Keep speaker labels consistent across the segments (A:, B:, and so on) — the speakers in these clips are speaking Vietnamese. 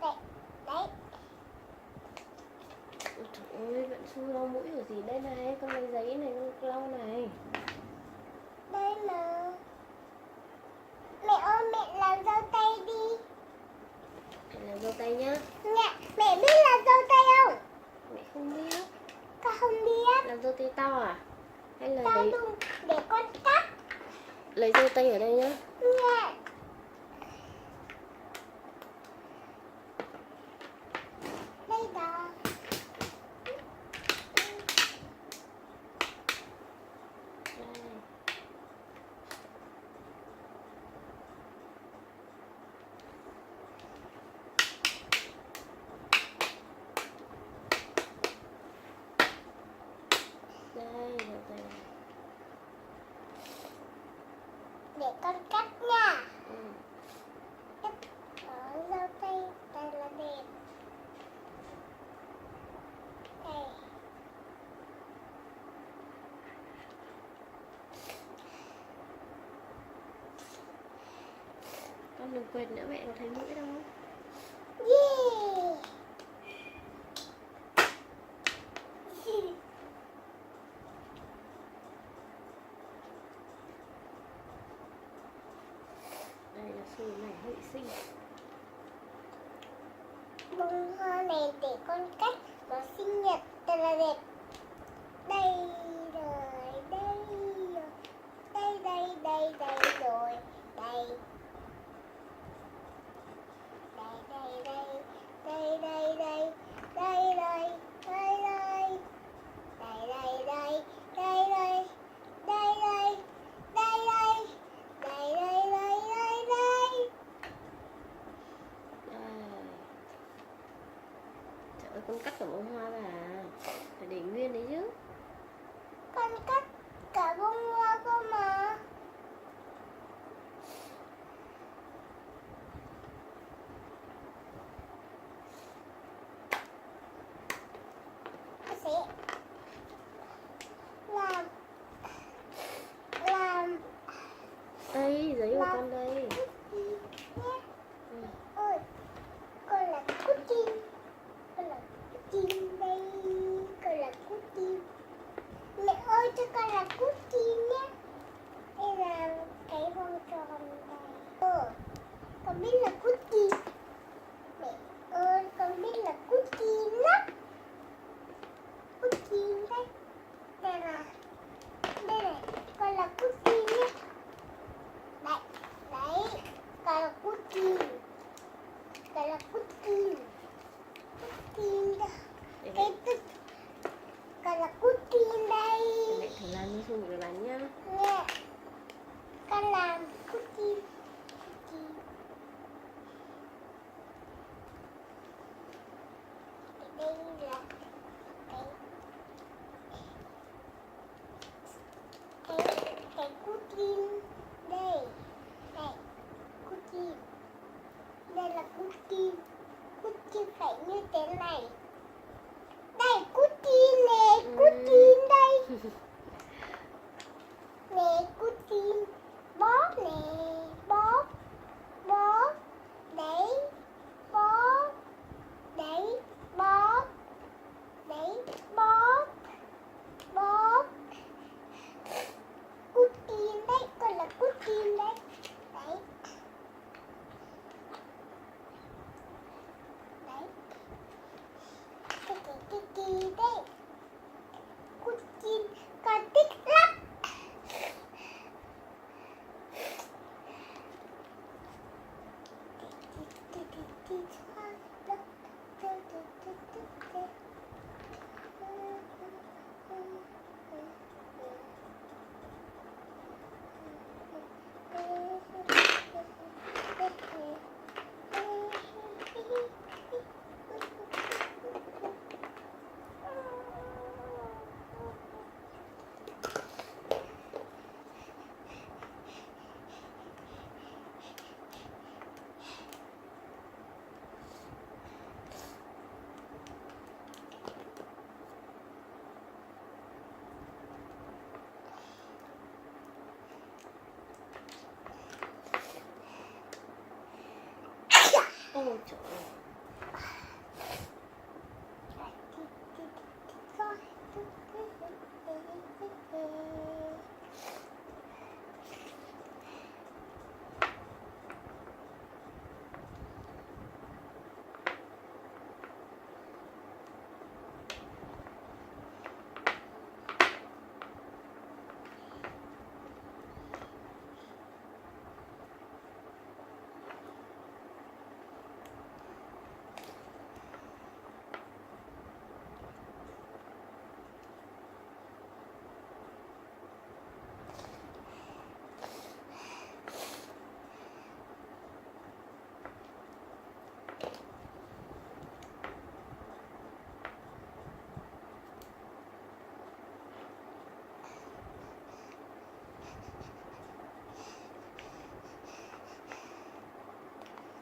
A: Đây, đấy.
B: Ôi trời ơi, vẫn xui lau mũi ở gì đây này, con lấy giấy này con lau này.
A: Đây mà. Mẹ ơi, mẹ làm dâu tay đi.
B: Mẹ làm dâu tay nhá.
A: Mẹ biết làm dâu tay không?
B: Mẹ không biết.
A: Con không biết.
B: Làm dâu tay to à? Hay là
A: Tao đừng để con cắt.
B: lấy dâu tay ở đây nhá.
A: Mẹ. Đây đó.
B: Đây, dâu tay.
A: Để con cắt nha.
B: Ừ.
A: Đó, dâu tay đây là đẹp. Đây.
B: Con đừng quên nữa, mẹ có thấy mũi đâu.
A: Yeah.
B: Đây là xui này vệ sinh.
A: Bông hoa này để con cắt. Nó sinh nhật thật là đẹp. Đây rồi, đây rồi. Đây, đây, đây, đây rồi. Đây. Đây, đây, đây. Đây, đây, đây. Đây, đây. Đây, đây. Đây, đây, đây. Đây, đây. Đây, đây. Đây, đây. Đây, đây, đây, đây, đây.
B: Đây. Trời ơi, con cắt cả bông hoa ra à? Phải để nguyên đấy chứ.
A: Con cắt cả bông hoa cơ mà. Con sẽ làm
B: Đây, giấy của con đây.
A: nhé.
B: Ừ.
A: Ơi, con là Putin. Con là Putin đây. Con là Putin. Mẹ ơi, cho con là Putin nhé. Đây là cái vòng tròn đây. Con biết là Putin. Mẹ ơi, con biết là Putin lắm. Putin đây. Đây là. Đây này, con là Putin nhé. Đấy, đấy. Con là Putin. Con là Putin. Putin đây.
B: Để
A: Cái tức. Con là Putin đây.
B: mẹ thử làm như xui rồi bán nhá.
A: Nè. Con làm Putin. Putin. Đây là cái Putin đây. Đây. Putin. Đây là Putin. Putin phải như thế này. Đây Putin nè, Putin đây. Nè Putin. Bóp nè, bóp. Bóp. Đấy. Bóp. Đấy. Bóp. Đấy. Bóp. Bóp. Putin đấy, con là Putin đấy. Đấy. Đấy. Cái đấy. Putin, con thích lắm.
B: Ôi trời ơi.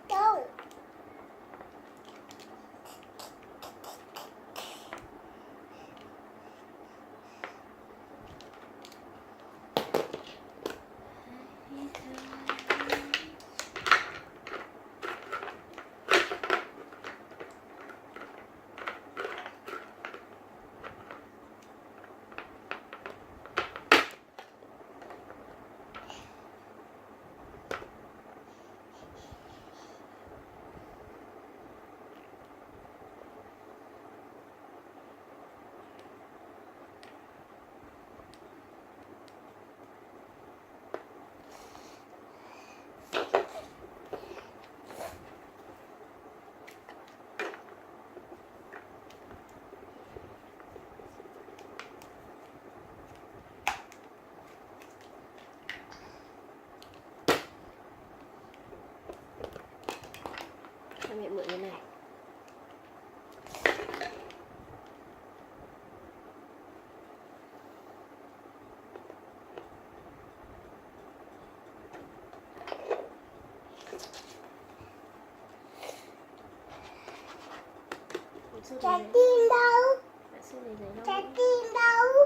A: Đâu?
B: Cho mẹ mượn cái này.
A: Trái tim đâu?
B: Bạn xin lấy giấy
A: Trái
B: đâu?
A: tim đâu?